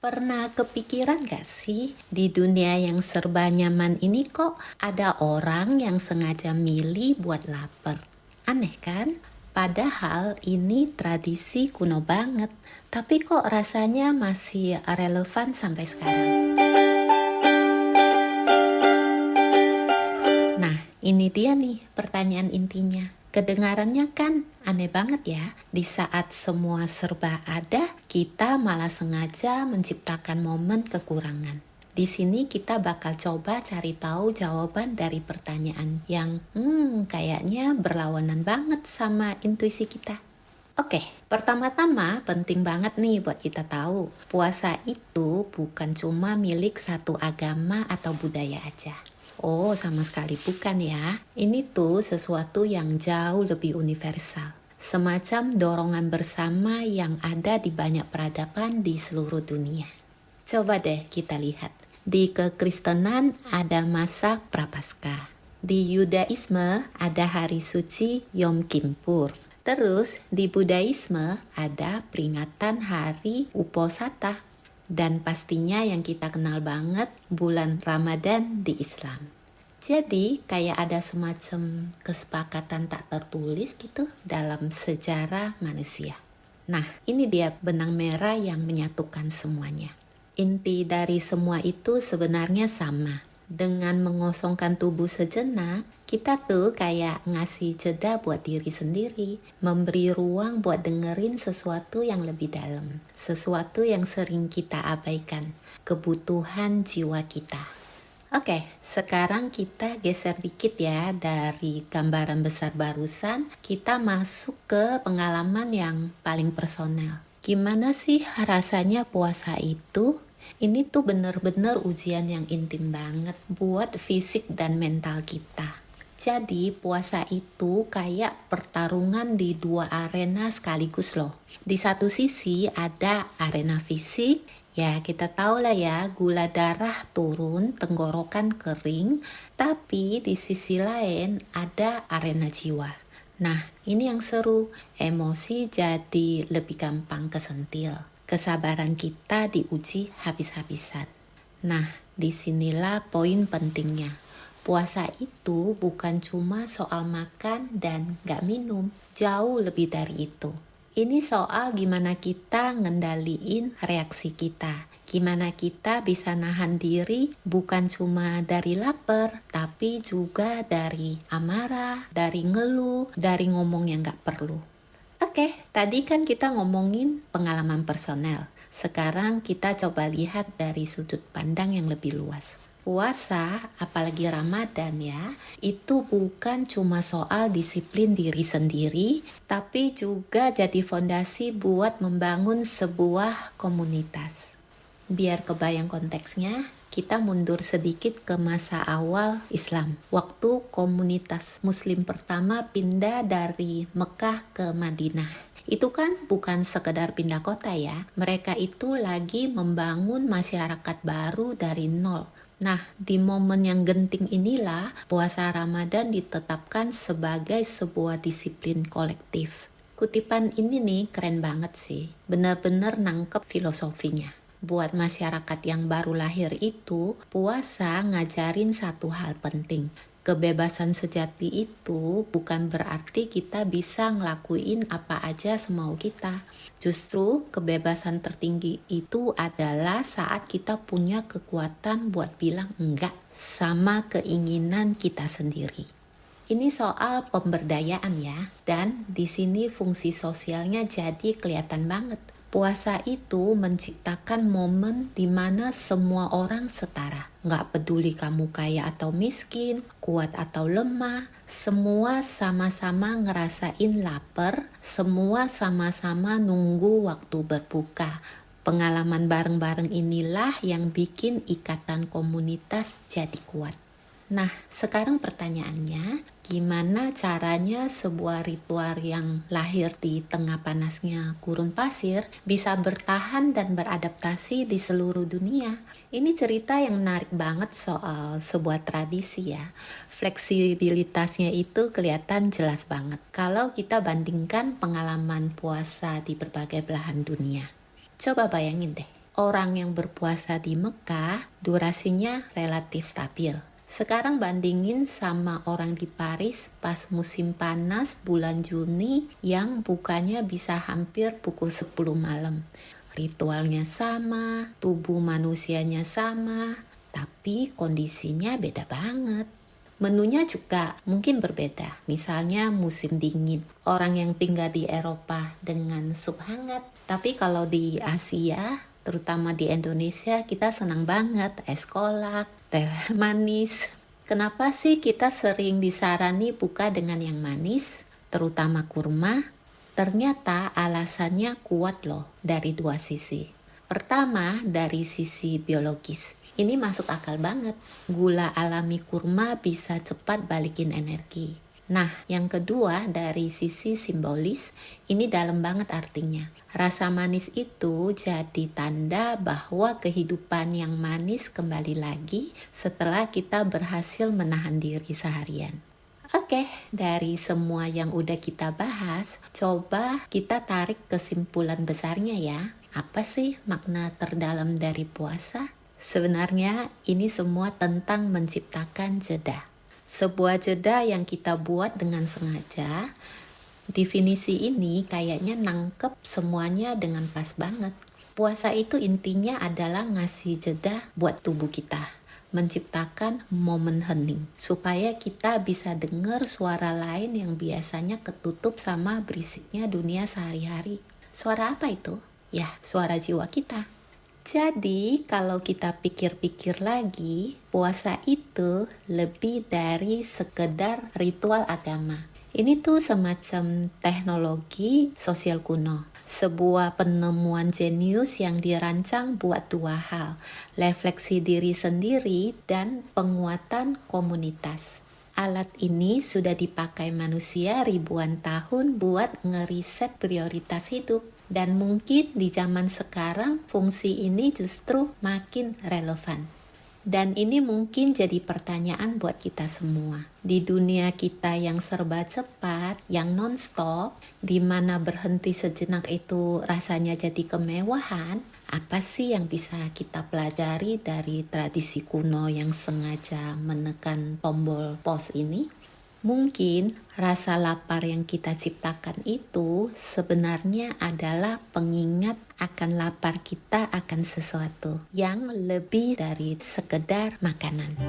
Pernah kepikiran gak sih, di dunia yang serba nyaman ini kok ada orang yang sengaja milih buat lapar? Aneh kan? Padahal ini tradisi kuno banget, tapi kok rasanya masih relevan sampai sekarang. Nah, ini dia nih pertanyaan intinya. Kedengarannya kan aneh banget ya, di saat semua serba ada, kita malah sengaja menciptakan momen kekurangan. Di sini kita bakal coba cari tahu jawaban dari pertanyaan yang kayaknya berlawanan banget sama intuisi kita. Oke, pertama-tama penting banget nih buat kita tahu, puasa itu bukan cuma milik satu agama atau budaya aja. Oh, sama sekali bukan ya. Ini tuh sesuatu yang jauh lebih universal. Semacam dorongan bersama yang ada di banyak peradaban di seluruh dunia. Coba deh kita lihat. Di kekristenan ada masa Prapaskah. Di Yudaisme ada hari suci Yom Kippur. Terus di Budaisme ada peringatan hari Uposatha. Dan pastinya yang kita kenal banget, bulan Ramadan di Islam. Jadi kayak ada semacam kesepakatan tak tertulis gitu dalam sejarah manusia. Nah, ini dia benang merah yang menyatukan semuanya. Inti dari semua itu sebenarnya sama. Dengan mengosongkan tubuh sejenak, kita tuh kayak ngasih jeda buat diri sendiri, memberi ruang buat dengerin sesuatu yang lebih dalam, sesuatu yang sering kita abaikan, kebutuhan jiwa kita. Oke, sekarang kita geser dikit ya dari gambaran besar barusan, kita masuk ke pengalaman yang paling personal. Gimana sih rasanya puasa itu? Ini tuh bener-bener ujian yang intim banget buat fisik dan mental kita. Jadi puasa itu kayak pertarungan di dua arena sekaligus loh. Di satu sisi ada arena fisik, ya kita tahu lah ya, gula darah turun, tenggorokan kering. Tapi di sisi lain ada arena jiwa. Nah, ini yang seru, emosi jadi lebih gampang kesentil. Kesabaran kita diuji habis-habisan. Nah, disinilah poin pentingnya. Puasa itu bukan cuma soal makan dan gak minum, jauh lebih dari itu. Ini soal gimana kita ngendaliin reaksi kita. Gimana kita bisa nahan diri bukan cuma dari lapar, tapi juga dari amarah, dari ngeluh, dari ngomong yang gak perlu. Oke, tadi kan kita ngomongin pengalaman personal. Sekarang kita coba lihat dari sudut pandang yang lebih luas. Puasa, apalagi Ramadan ya, itu bukan cuma soal disiplin diri sendiri, tapi juga jadi fondasi buat membangun sebuah komunitas. Biar kebayang konteksnya, kita mundur sedikit ke masa awal Islam. Waktu komunitas Muslim pertama pindah dari Mekah ke Madinah. Itu kan bukan sekedar pindah kota ya. Mereka itu lagi membangun masyarakat baru dari nol. Nah, di momen yang genting inilah puasa Ramadan ditetapkan sebagai sebuah disiplin kolektif. Kutipan ini nih keren banget sih. Benar-benar nangkep filosofinya. Buat masyarakat yang baru lahir itu, puasa ngajarin satu hal penting. Kebebasan sejati itu bukan berarti kita bisa ngelakuin apa aja semau kita. Justru kebebasan tertinggi itu adalah saat kita punya kekuatan buat bilang enggak sama keinginan kita sendiri. Ini soal pemberdayaan ya, dan di sini fungsi sosialnya jadi kelihatan banget. Puasa itu menciptakan momen di mana semua orang setara. Nggak peduli kamu kaya atau miskin, kuat atau lemah, semua sama-sama ngerasain lapar, semua sama-sama nunggu waktu berbuka. Pengalaman bareng-bareng inilah yang bikin ikatan komunitas jadi kuat. Nah, sekarang pertanyaannya, gimana caranya sebuah ritual yang lahir di tengah panasnya gurun pasir bisa bertahan dan beradaptasi di seluruh dunia? Ini cerita yang menarik banget soal sebuah tradisi ya. Fleksibilitasnya itu kelihatan jelas banget kalau kita bandingkan pengalaman puasa di berbagai belahan dunia. Coba bayangin deh. orang yang berpuasa di Mekah durasinya relatif stabil. Sekarang bandingin sama orang di Paris pas musim panas bulan Juni yang bukanya bisa hampir pukul 10 malam. Ritualnya sama, tubuh manusianya sama, tapi kondisinya beda banget. Menunya juga mungkin berbeda. Misalnya musim dingin, orang yang tinggal di Eropa dengan sup hangat. Tapi kalau di Asia, terutama di Indonesia, kita senang banget es kolak, teh manis. Kenapa sih kita sering disarani buka dengan yang manis, terutama kurma? Ternyata alasannya kuat loh dari dua sisi. Pertama, dari sisi biologis. Ini masuk akal banget. Gula alami kurma bisa cepat balikin energi. Nah, yang kedua dari sisi simbolis, ini dalam banget artinya. Rasa manis itu jadi tanda bahwa kehidupan yang manis kembali lagi setelah kita berhasil menahan diri seharian. Oke, dari semua yang udah kita bahas, coba kita tarik kesimpulan besarnya ya. Apa sih makna terdalam dari puasa? Sebenarnya ini semua tentang menciptakan jeda. Sebuah jeda yang kita buat dengan sengaja. Definisi ini kayaknya nangkep semuanya dengan pas banget. Puasa itu intinya adalah ngasih jeda buat tubuh kita. Menciptakan momen hening supaya kita bisa dengar suara lain yang biasanya ketutup sama berisiknya dunia sehari-hari. Suara apa itu? Ya, suara jiwa kita. Jadi, kalau kita pikir-pikir lagi, puasa itu lebih dari sekedar ritual agama. Ini tuh semacam teknologi sosial kuno. Sebuah penemuan jenius yang dirancang buat dua hal, refleksi diri sendiri dan penguatan komunitas. Alat ini sudah dipakai manusia ribuan tahun buat ngeriset prioritas hidup. Dan mungkin di zaman sekarang fungsi ini justru makin relevan. Dan ini mungkin jadi pertanyaan buat kita semua. Di dunia kita yang serba cepat, yang non-stop, di mana berhenti sejenak itu rasanya jadi kemewahan, apa sih yang bisa kita pelajari dari tradisi kuno yang sengaja menekan tombol pause ini? Mungkin rasa lapar yang kita ciptakan itu sebenarnya adalah pengingat akan lapar kita akan sesuatu yang lebih dari sekedar makanan.